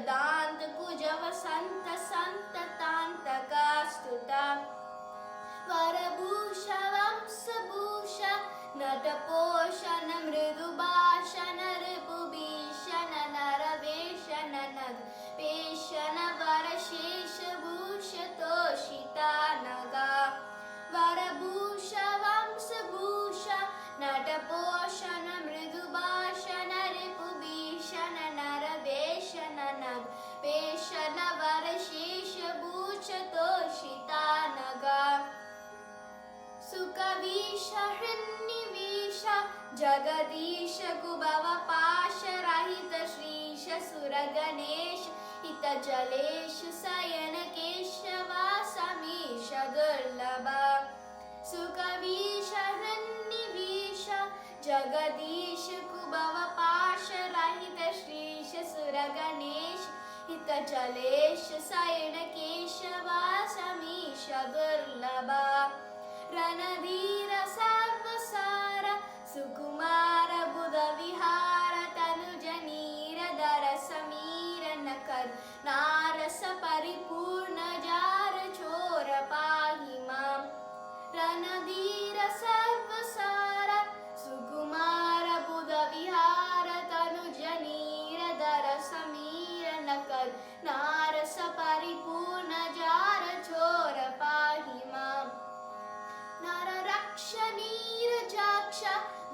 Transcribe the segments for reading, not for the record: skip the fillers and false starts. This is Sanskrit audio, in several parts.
दान्त कुज वसन्त सन्ततान्तकास्तुता वरभूष वंशभूष नटपोषण मृदुभाषण रिपुभीषण नरवेषण नगपेषण वरशेषभूषतोषिता नगा वरभूष वंशभूष नटपोषण मृदुभाषण रिपुभीषण नरवेषण नगपेषण वरशेषभूषतोषिता नगा सुकवीश हृन्निवीश जगदीश कुभव पाश रहित श्रीश सुरगणेश हित जलेश शयन केशव समीश दुर्लभ सुकवीश हृन्निवीश जगदीश कुभव पाश रहित श्रीश सुरगणेश हित जलेश शयन केशव समीश दुर्लभ रणधीर सर्वसार सुकुमार बुध विहार तनुज नीरधर समीर नकर नारस परिपूर्ण जार चोर पाहि मां रणधीर सर्वसार सुकुमार बुध विहार तनुज नीरधर समीर नकर नारस परिपूर्ण जार चोर पाहि मां नररक्ष नीरजाक्ष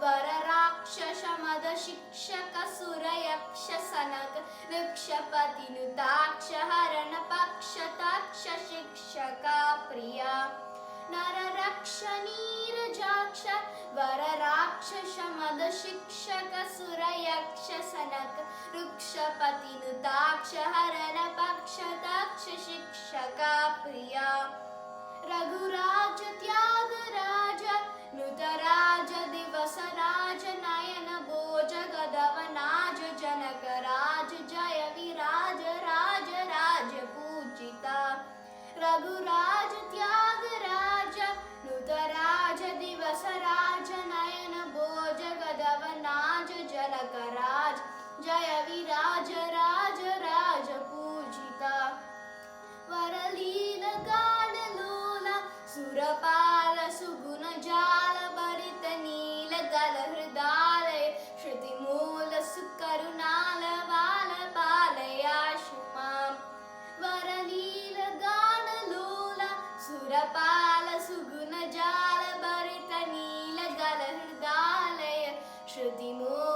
वरराक्षस मद शिक्षक सुरयक्ष सनक वृक्षपतिनुताक्ष हरण पक्ष तक्ष शिक्षका प्रिया नररक्ष नीरजाक्ष वरराक्षस मद शिक्षक सुरयक्ष सनक वृक्षपतिनुताक्ष हरण पक्ष तक्ष शिक्षका प्रिया रघुराज त्यागराज नुतराज दिवसराज नयन भोज गदवनाज जनकराज जय विराज राज राज पूजिता रघुराज त्यागराज नुतराज दिवसराज नयन भोज गदवनाज जनकराज जय विराज राज राज पूजिता वरलील गान सुरपाल सुगुण जाल भरित नील गल हृदालय श्रुतिमूल सुकरुणाल वाल पालयाशु मां वरलील गान लोल सुरपाल सुगुण जाल भरित नील गल हृदालय श्रुतिमूल